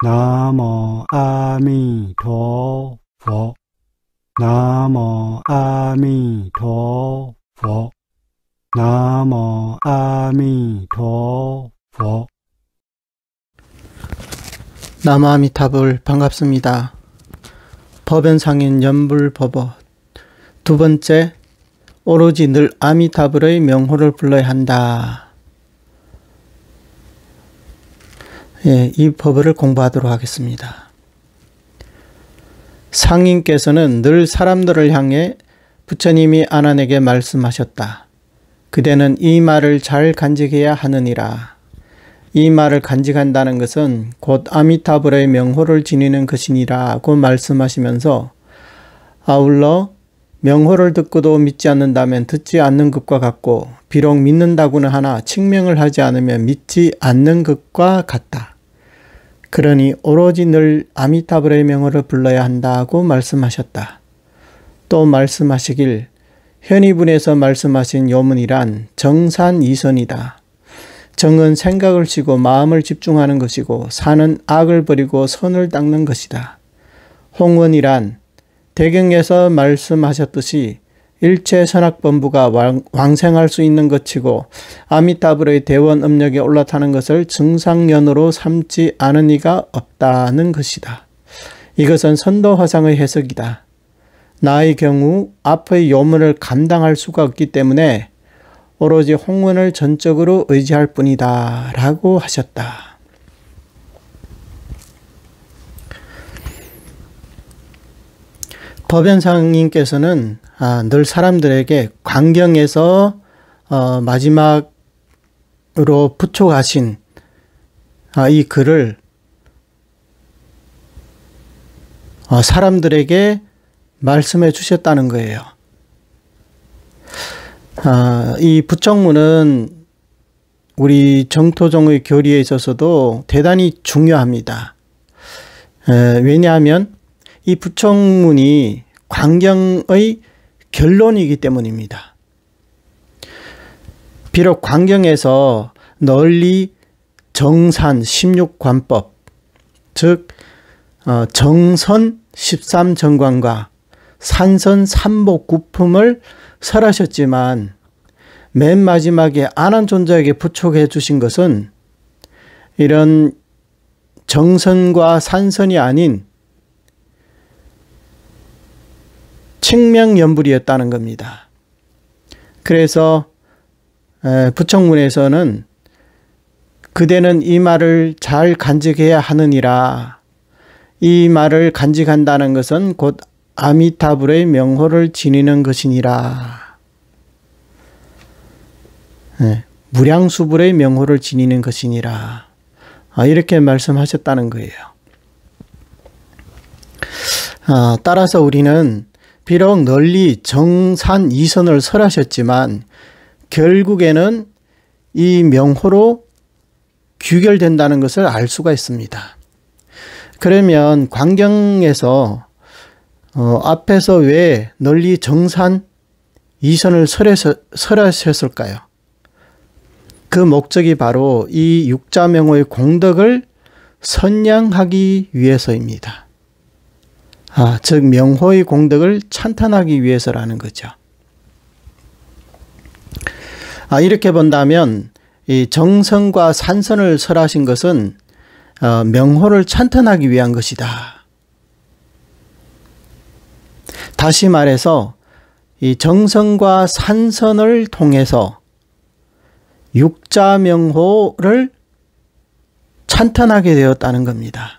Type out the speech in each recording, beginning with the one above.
나모 아미陀佛 나모 아미陀佛 나모 아미陀佛 나무아미타불 반갑습니다. 법연상인 연불법어 두 번째, 오로지 늘 아미타불의 명호를 불러야 한다. 이 법어를 공부하도록 하겠습니다. 상인께서는 늘 사람들을 향해 부처님이 아난에게 말씀하셨다. 그대는 이 말을 잘 간직해야 하느니라. 이 말을 간직한다는 것은 곧 아미타불의 명호를 지니는 것이니라고 말씀하시면서 아울러 명호를 듣고도 믿지 않는다면 듣지 않는 것과 같고 비록 믿는다고는 하나 증명을 하지 않으면 믿지 않는 것과 같다. 그러니 오로지 늘 아미타불의 명호를 불러야 한다고 말씀하셨다. 또 말씀하시길 현이분에서 말씀하신 요문이란 정산이선이다. 정은 생각을 쉬고 마음을 집중하는 것이고 산은 악을 버리고 선을 닦는 것이다. 홍원이란 대경에서 말씀하셨듯이 일체 선악범부가 왕생할 수 있는 것이고 아미타불의 대원 음력에 올라타는 것을 증상연으로 삼지 않은 이가 없다는 것이다. 이것은 선도화상의 해석이다. 나의 경우 앞의 요문을 감당할 수가 없기 때문에 오로지 홍원을 전적으로 의지할 뿐이다 라고 하셨다. 법연상님께서는 늘 사람들에게 광경에서 마지막으로 부촉하신 이 글을 사람들에게 말씀해 주셨다는 거예요. 이 부촉문은 우리 정토종의 교리에 있어서도 대단히 중요합니다. 왜냐하면 이 부촉문이 광경의 결론이기 때문입니다. 비록 광경에서 널리 정산 16관법, 즉 정선 13정관과 산선 삼복구품을 설하셨지만 맨 마지막에 아난존자에게 부촉해 주신 것은 이런 정선과 산선이 아닌 칭명연불이었다는 겁니다. 그래서 부청문에서는 그대는 이 말을 잘 간직해야 하느니라. 이 말을 간직한다는 것은 곧 아미타불의 명호를 지니는 것이니라. 무량수불의 명호를 지니는 것이니라. 이렇게 말씀하셨다는 거예요. 따라서 우리는 비록 널리 정산 이선을 설하셨지만 결국에는 이 명호로 규결된다는 것을 알 수가 있습니다. 그러면 광경에서 앞에서 왜 널리 정산 이선을 설하셨을까요? 그 목적이 바로 이 육자명호의 공덕을 선양하기 위해서입니다. 즉 명호의 공덕을 찬탄하기 위해서라는 거죠. 이렇게 본다면 이 정선과 산선을 설하신 것은 명호를 찬탄하기 위한 것이다. 다시 말해서 이 정선과 산선을 통해서 육자명호를 찬탄하게 되었다는 겁니다.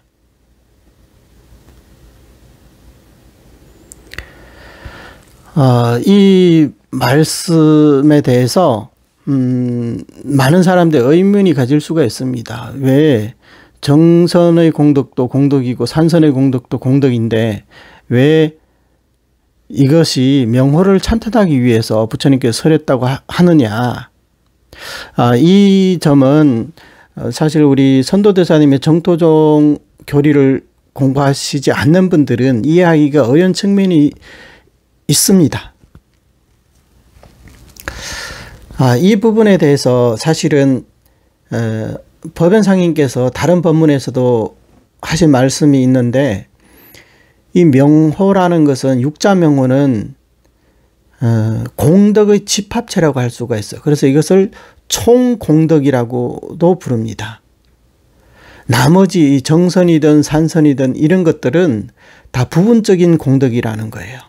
이 말씀에 대해서 많은 사람들이 의문이 가질 수가 있습니다. 왜 정선의 공덕도 공덕이고 산선의 공덕도 공덕인데 왜 이것이 명호를 찬탄하기 위해서 부처님께서 설했다고 하느냐. 이 점은 사실 우리 선도대사님의 정토종 교리를 공부하시지 않는 분들은 이해하기가 어려운 측면이 있습니다. 이 부분에 대해서 사실은 법연상인께서 다른 법문에서도 하신 말씀이 있는데, 이 명호라는 것은, 육자명호는 공덕의 집합체라고 할 수가 있어요. 그래서 이것을 총공덕이라고도 부릅니다. 나머지 정선이든 산선이든 이런 것들은 다 부분적인 공덕이라는 거예요.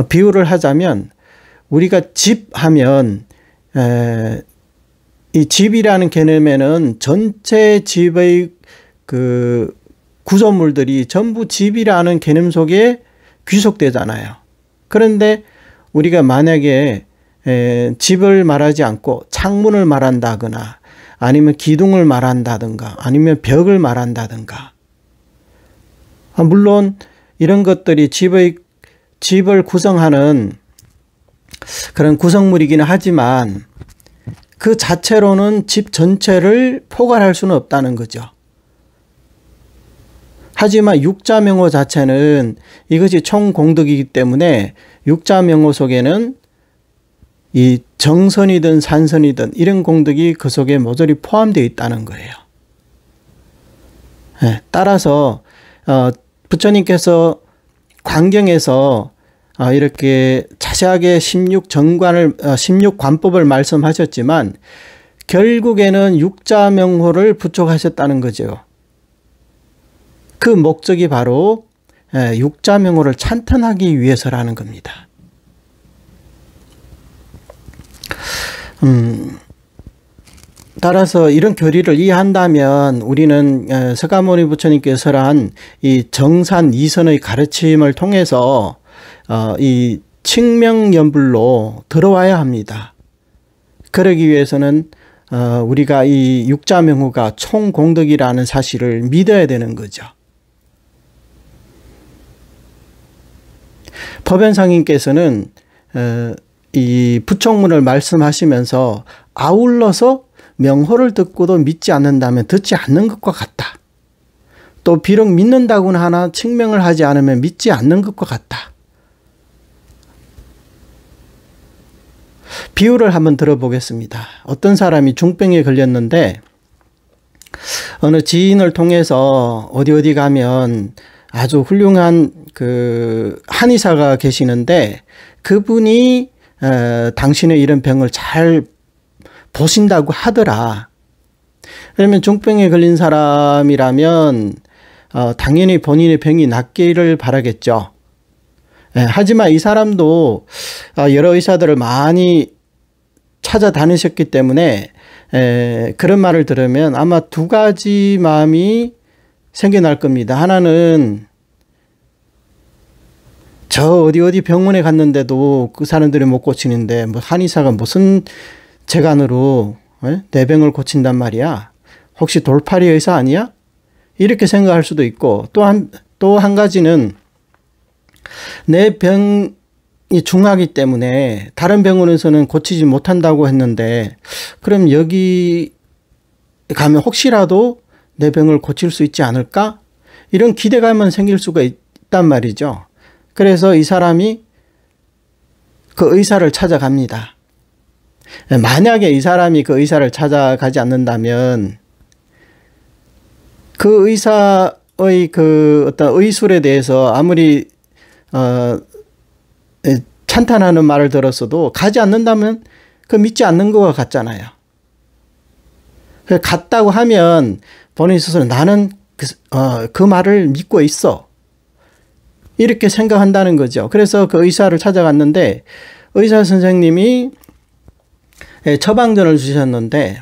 비유를 하자면 우리가 집하면 이 집이라는 개념에는 전체 집의 그 구조물들이 전부 집이라는 개념 속에 귀속되잖아요. 그런데 우리가 만약에 집을 말하지 않고 창문을 말한다거나 아니면 기둥을 말한다든가 아니면 벽을 말한다든가, 물론 이런 것들이 집을 구성하는 그런 구성물이기는 하지만 그 자체로는 집 전체를 포괄할 수는 없다는 거죠. 하지만 육자명호 자체는 이것이 총공덕이기 때문에 육자명호 속에는 이 정선이든 산선이든 이런 공덕이 그 속에 모조리 포함되어 있다는 거예요. 따라서 부처님께서 광경에서 이렇게 자세하게 16관법을 말씀하셨지만 결국에는 육자명호를 부촉하셨다는 거죠. 그 목적이 바로 육자명호를 찬탄하기 위해서라는 겁니다. 따라서 이런 교리를 이해한다면 우리는 서가모니 부처님께서 한 이 정산 이선의 가르침을 통해서 이 칭명연불로 들어와야 합니다. 그러기 위해서는 우리가 이 육자명호가 총공덕이라는 사실을 믿어야 되는 거죠. 법연상인께서는 이 부총문을 말씀하시면서 아울러서 명호를 듣고도 믿지 않는다면 듣지 않는 것과 같다. 또 비록 믿는다고는 하나 칭명을 하지 않으면 믿지 않는 것과 같다. 비유를 한번 들어보겠습니다. 어떤 사람이 중병에 걸렸는데 어느 지인을 통해서 어디 가면 아주 훌륭한 그 한의사가 계시는데 그분이 당신의 이런 병을 잘 보신다고 하더라. 그러면 중병에 걸린 사람이라면 당연히 본인의 병이 낫기를 바라겠죠. 하지만 이 사람도 여러 의사들을 많이 찾아다니셨기 때문에 그런 말을 들으면 아마 두 가지 마음이 생겨날 겁니다. 하나는 저 어디 병원에 갔는데도 그 사람들이 못 고치는데 뭐 한의사가 무슨 재간으로 내 병을 고친단 말이야. 혹시 돌팔이 의사 아니야? 이렇게 생각할 수도 있고, 또 한 가지는 내 병이 중하기 때문에 다른 병원에서는 고치지 못한다고 했는데 그럼 여기 가면 혹시라도 내 병을 고칠 수 있지 않을까? 이런 기대감은 생길 수가 있단 말이죠. 그래서 이 사람이 그 의사를 찾아갑니다. 만약에 이 사람이 그 의사를 찾아가지 않는다면 그 의사의 그 어떤 의술에 대해서 아무리 찬탄하는 말을 들었어도 가지 않는다면 그 믿지 않는 것 같잖아요. 갔다고 하면 본인 스스로 나는 그 말을 믿고 있어. 이렇게 생각한다는 거죠. 그래서 그 의사를 찾아갔는데 의사 선생님이 처방전을 주셨는데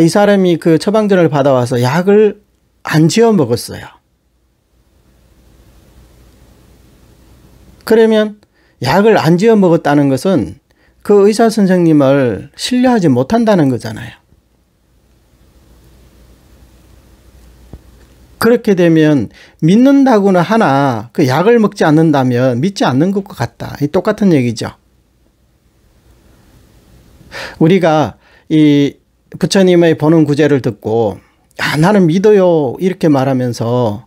이 사람이 그 처방전을 받아와서 약을 안 지어 먹었어요. 그러면 약을 안 지어 먹었다는 것은 그 의사 선생님을 신뢰하지 못한다는 거잖아요. 그렇게 되면 믿는다고는 하나 그 약을 먹지 않는다면 믿지 않는 것과 같다. 똑같은 얘기죠. 우리가 이 부처님의 보는 구제를 듣고 나는 믿어요 이렇게 말하면서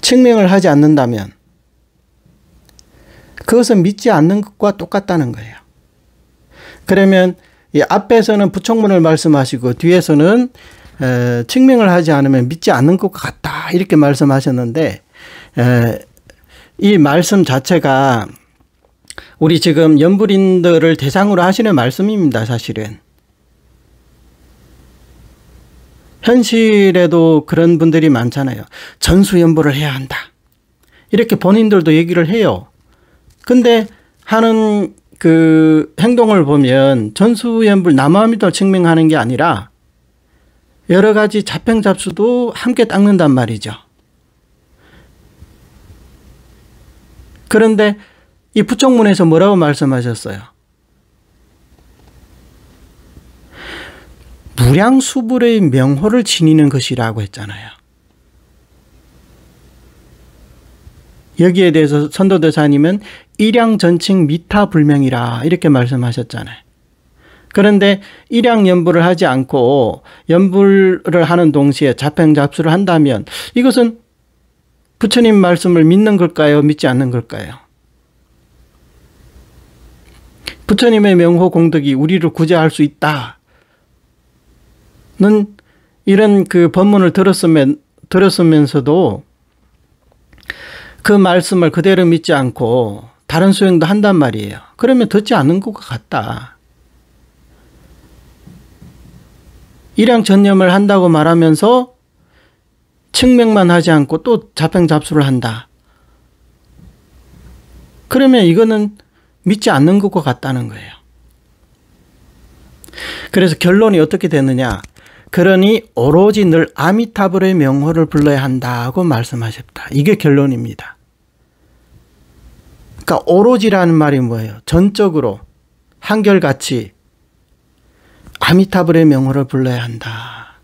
증명을 하지 않는다면 그것은 믿지 않는 것과 똑같다는 거예요. 그러면 이 앞에서는 부총문을 말씀하시고 뒤에서는 증명을 하지 않으면 믿지 않는 것 같다 이렇게 말씀하셨는데 이 말씀 자체가 우리 지금 연불인들을 대상으로 하시는 말씀입니다. 사실은 현실에도 그런 분들이 많잖아요. 전수연불을 해야 한다 이렇게 본인들도 얘기를 해요. 근데 하는 그 행동을 보면 전수연불 남아미도 증명하는 게 아니라 여러 가지 자평잡수도 함께 닦는단 말이죠. 그런데 이 부총문에서 뭐라고 말씀하셨어요? 무량수불의 명호를 지니는 것이라고 했잖아요. 여기에 대해서 선도대사님은 일양전칭 미타불명이라 이렇게 말씀하셨잖아요. 그런데 일양연불을 하지 않고 연불을 하는 동시에 자평잡수를 한다면 이것은 부처님 말씀을 믿는 걸까요? 믿지 않는 걸까요? 부처님의 명호 공덕이 우리를 구제할 수 있다는 이런 그 법문을 들었으면서도 그 말씀을 그대로 믿지 않고 다른 수행도 한단 말이에요. 그러면 듣지 않는 것 같다. 일양전념을 한다고 말하면서 측명만 하지 않고 또 자평잡수를 한다. 그러면 이거는 믿지 않는 것과 같다는 거예요. 그래서 결론이 어떻게 되느냐. 그러니 오로지 늘 아미타불의 명호를 불러야 한다고 말씀하셨다. 이게 결론입니다. 그러니까 오로지라는 말이 뭐예요? 전적으로 한결같이 아미타불의 명호를 불러야 한다.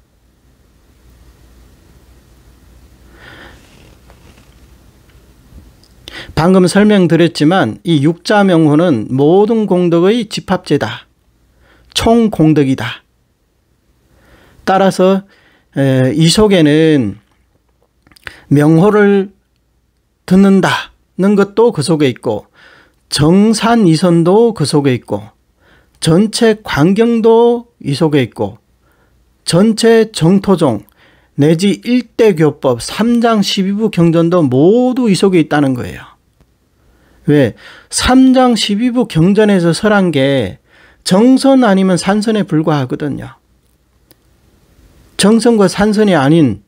방금 설명드렸지만 이 육자명호는 모든 공덕의 집합제다. 총공덕이다. 따라서 이 속에는 명호를 듣는다는 것도 그 속에 있고 정산이선도 그 속에 있고 전체 광경도 이 속에 있고 전체 정토종 내지 일대교법 3장 12부 경전도 모두 이 속에 있다는 거예요. 왜? 3장 12부 경전에서 설한 게 정선 아니면 산선에 불과하거든요. 정선과 산선이 아닌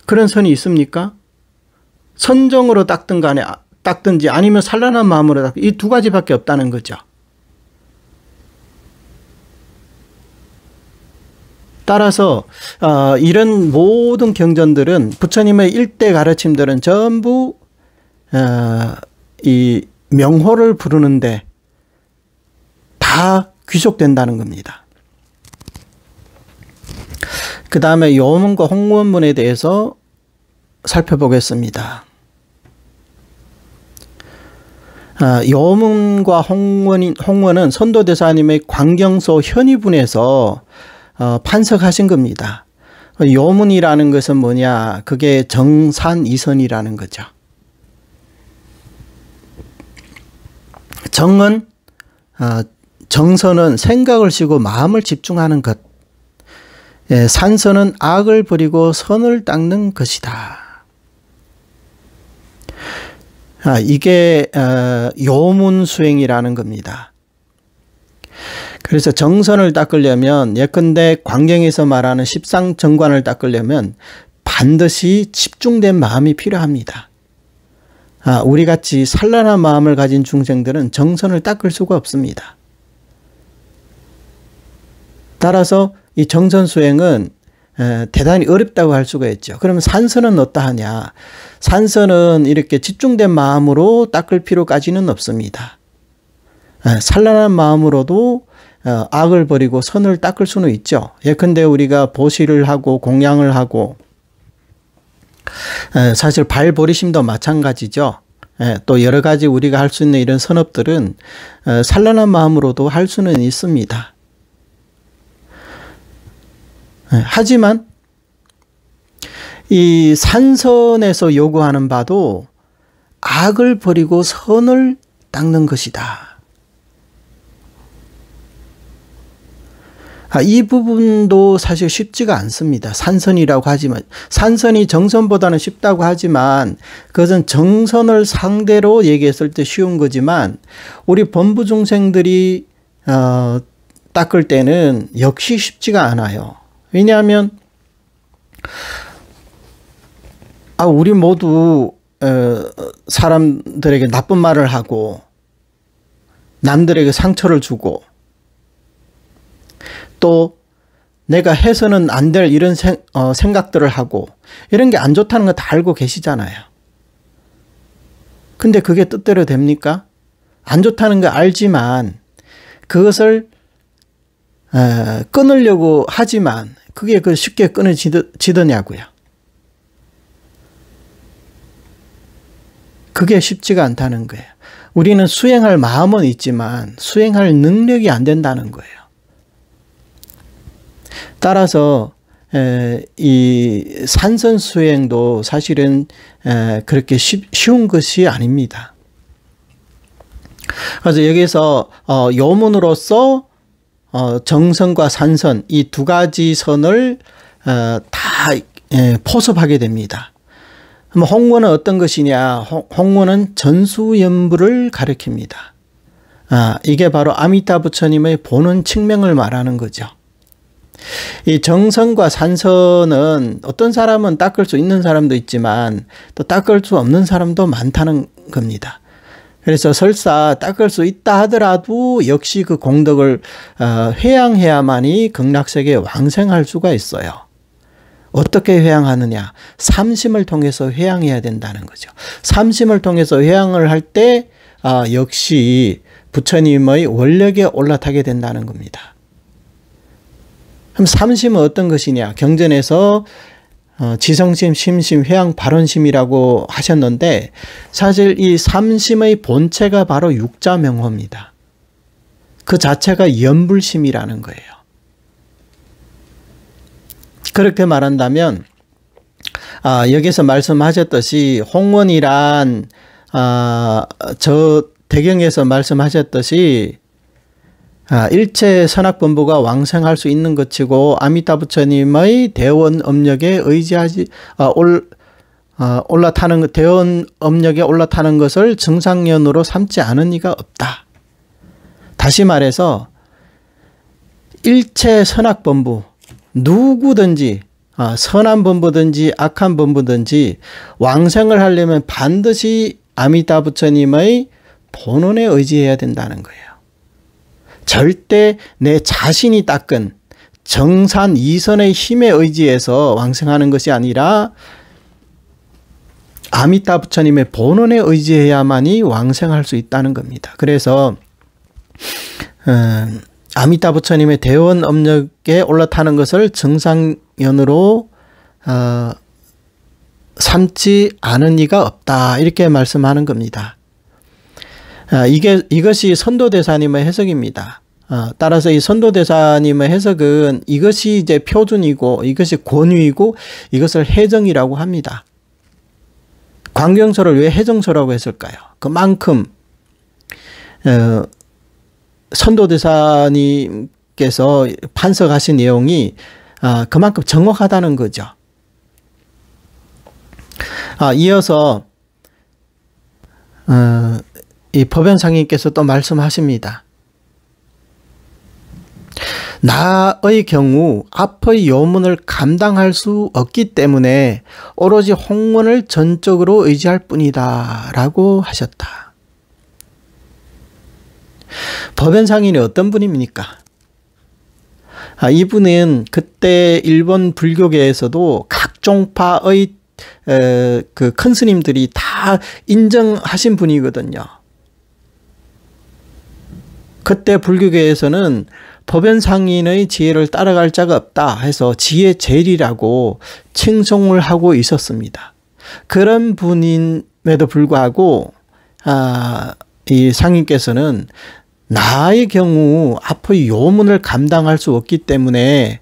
그런 선이 있습니까? 선정으로 닦든지 아니면 산란한 마음으로 닦든지 이 두 가지밖에 없다는 거죠. 따라서 이런 모든 경전들은 부처님의 일대 가르침들은 전부 이 명호를 부르는데 다 귀속된다는 겁니다. 그 다음에 요문과 홍원문에 대해서 살펴보겠습니다. 요문과 홍원은 선도대사님의 광경소 현의분에서 판석하신 겁니다. 요문이라는 것은 뭐냐? 그게 정산이선이라는 거죠. 정선은 생각을 쉬고 마음을 집중하는 것. 산선은 악을 버리고 선을 닦는 것이다. 이게 요문수행이라는 겁니다. 그래서 정선을 닦으려면 예컨대 광경에서 말하는 십상정관을 닦으려면 반드시 집중된 마음이 필요합니다. 우리같이 산란한 마음을 가진 중생들은 정선을 닦을 수가 없습니다. 따라서 이 정선수행은 대단히 어렵다고 할 수가 있죠. 그러면 산선은 어떠하냐? 산선은 이렇게 집중된 마음으로 닦을 필요까지는 없습니다. 산란한 마음으로도 악을 버리고 선을 닦을 수는 있죠. 예컨대 우리가 보시를 하고 공양을 하고 사실 발보리심도 마찬가지죠. 또 여러 가지 우리가 할 수 있는 이런 선업들은 산란한 마음으로도 할 수는 있습니다. 하지만 이 산선에서 요구하는 바도 악을 버리고 선을 닦는 것이다. 이 부분도 사실 쉽지가 않습니다. 산선이라고 하지만, 산선이 정선보다는 쉽다고 하지만 그것은 정선을 상대로 얘기했을 때 쉬운 거지만 우리 범부 중생들이 닦을 때는 역시 쉽지가 않아요. 왜냐하면 우리 모두 사람들에게 나쁜 말을 하고 남들에게 상처를 주고 또 내가 해서는 안 될 이런 생각들을 하고 이런 게 안 좋다는 거 다 알고 계시잖아요. 근데 그게 뜻대로 됩니까? 안 좋다는 거 알지만 그것을 끊으려고 하지만 그게 쉽게 끊어지더냐고요. 그게 쉽지가 않다는 거예요. 우리는 수행할 마음은 있지만 수행할 능력이 안 된다는 거예요. 따라서 이 산선 수행도 사실은 그렇게 쉬운 것이 아닙니다. 그래서 여기서 요문으로서 정선과 산선 이 두 가지 선을 다 포섭하게 됩니다. 그럼 홍문은 어떤 것이냐? 홍문은 전수연부를 가리킵니다. 이게 바로 아미타 부처님의 보는 측명을 말하는 거죠. 이 정선과 산선은 어떤 사람은 닦을 수 있는 사람도 있지만 또 닦을 수 없는 사람도 많다는 겁니다. 그래서 설사 닦을 수 있다 하더라도 역시 그 공덕을 회양해야만이 극락세계에 왕생할 수가 있어요. 어떻게 회양하느냐? 삼심을 통해서 회양해야 된다는 거죠. 삼심을 통해서 회양을 할 때 역시 부처님의 원력에 올라타게 된다는 겁니다. 그럼 삼심은 어떤 것이냐? 경전에서 지성심, 심심, 회양, 발언심이라고 하셨는데 사실 이 삼심의 본체가 바로 육자명호입니다. 그 자체가 연불심이라는 거예요. 그렇게 말한다면 여기서 말씀하셨듯이 홍원이란 저 대경에서 말씀하셨듯이 일체 선악본부가 왕생할 수 있는 것이고 아미타 부처님의 대원 업력에 의지하지 올라타는 대원 업력에 올라타는 것을 정상연으로 삼지 않은 이가 없다. 다시 말해서 일체 선악본부 누구든지 선한 본부든지 악한 본부든지 왕생을 하려면 반드시 아미타 부처님의 본원에 의지해야 된다는 거예요. 절대 내 자신이 닦은 정산 이선의 힘에 의지해서 왕생하는 것이 아니라 아미타 부처님의 본원에 의지해야만이 왕생할 수 있다는 겁니다. 그래서 아미타 부처님의 대원 업력에 올라타는 것을 정상연으로 삼지 않은 이가 없다. 이렇게 말씀하는 겁니다. 이것이 선도대사님의 해석입니다. 따라서 이 선도대사님의 해석은 이것이 이제 표준이고 이것이 권위이고 이것을 해정이라고 합니다. 광경서를 왜 해정서라고 했을까요? 그만큼 선도대사님께서 판석하신 내용이 그만큼 정확하다는 거죠. 이어서 이 법연상인께서 또 말씀하십니다. 나의 경우 앞의 요문을 감당할 수 없기 때문에 오로지 홍문을 전적으로 의지할 뿐이다 라고 하셨다. 법연상인이 어떤 분입니까? 이분은 그때 일본 불교계에서도 각종파의 그 큰 스님들이 다 인정하신 분이거든요. 그때 불교계에서는 법연상인의 지혜를 따라갈 자가 없다 해서 지혜제일이라고 칭송을 하고 있었습니다. 그런 분임에도 불구하고 이 상인께서는 나의 경우 앞의 요문을 감당할 수 없기 때문에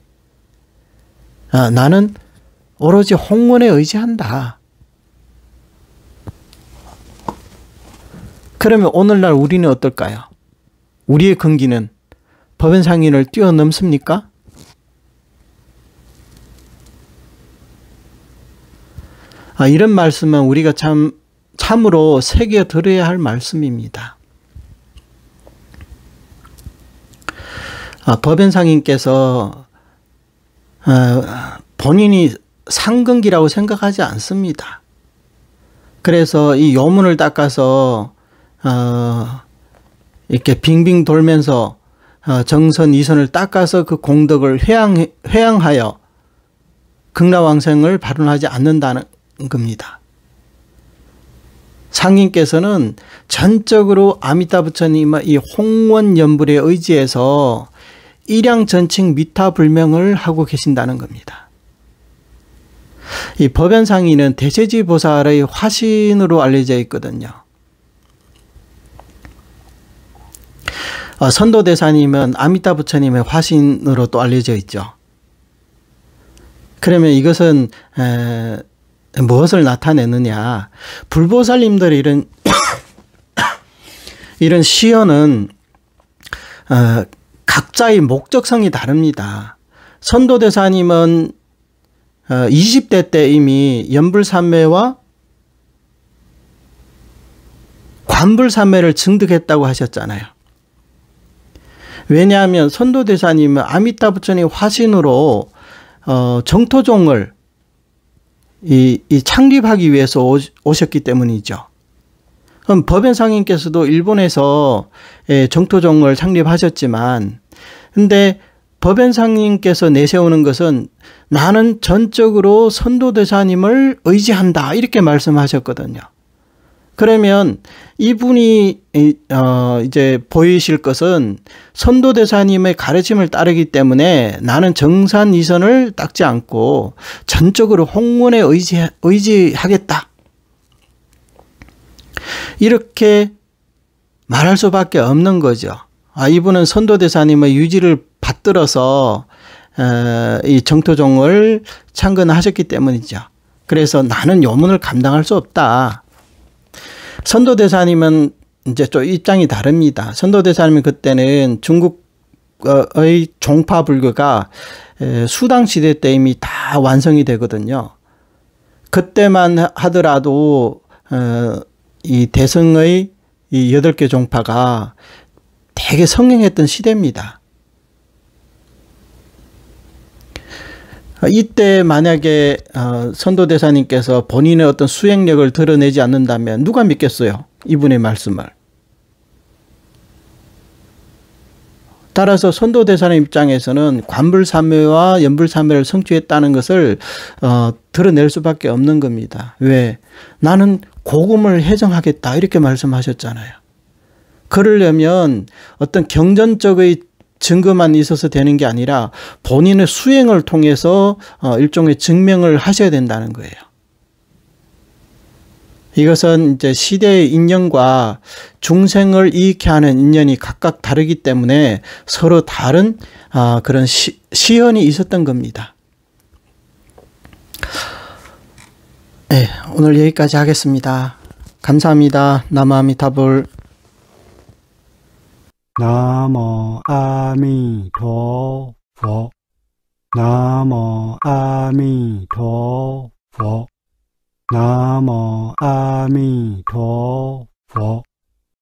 나는 오로지 홍문에 의지한다. 그러면 오늘날 우리는 어떨까요? 우리의 근기는 법연상인을 뛰어넘습니까? 이런 말씀은 우리가 참으로 새겨 들어야 할 말씀입니다. 법연상인께서 본인이 상근기라고 생각하지 않습니다. 그래서 이 요문을 닦아서 이렇게 빙빙 돌면서 정선 이선을 닦아서 그 공덕을 회양하여 극락왕생을 발언하지 않는다는 겁니다. 상인께서는 전적으로 아미타 부처님의 이 홍원연불에 의지해서 일양전칭 미타불명을 하고 계신다는 겁니다. 이 법연상인은 대세지 보살의 화신으로 알려져 있거든요. 선도대사님은 아미타 부처님의 화신으로 또 알려져 있죠. 그러면 이것은 무엇을 나타내느냐? 불보살님들의 이런 시연은 각자의 목적성이 다릅니다. 선도대사님은 20대 때 이미 연불삼매와 관불삼매를 증득했다고 하셨잖아요. 왜냐하면 선도대사님은 아미타 부처님 화신으로 정토종을 창립하기 위해서 오셨기 때문이죠. 그럼 법연상인께서도 일본에서 정토종을 창립하셨지만, 근데 법연상인께서 내세우는 것은 나는 전적으로 선도대사님을 의지한다 이렇게 말씀하셨거든요. 그러면 이분이 이제 보이실 것은 선도대사님의 가르침을 따르기 때문에 나는 정산 이선을 닦지 않고 전적으로 홍문에 의지하겠다. 이렇게 말할 수밖에 없는 거죠. 이분은 선도대사님의 유지를 받들어서 이 정토종을 창건하셨기 때문이죠. 그래서 나는 요문을 감당할 수 없다. 선도대사님은 이제 좀 입장이 다릅니다. 선도대사님은 그때는 중국의 종파불교가 수당시대 때 이미 다 완성이 되거든요. 그때만 하더라도 이 대승의 이 8개 종파가 되게 성행했던 시대입니다. 이때 만약에 선도대사님께서 본인의 어떤 수행력을 드러내지 않는다면 누가 믿겠어요? 이분의 말씀을. 따라서 선도대사님 입장에서는 관불삼매와 연불삼매를 성취했다는 것을 드러낼 수밖에 없는 겁니다. 왜? 나는 고금을 해정하겠다 이렇게 말씀하셨잖아요. 그러려면 어떤 경전적의 증거만 있어서 되는 게 아니라 본인의 수행을 통해서 일종의 증명을 하셔야 된다는 거예요. 이것은 이제 시대의 인연과 중생을 이익해 하는 인연이 각각 다르기 때문에 서로 다른 그런 시연이 있었던 겁니다. 네, 오늘 여기까지 하겠습니다. 감사합니다. 나무아미타불. 나무 아미陀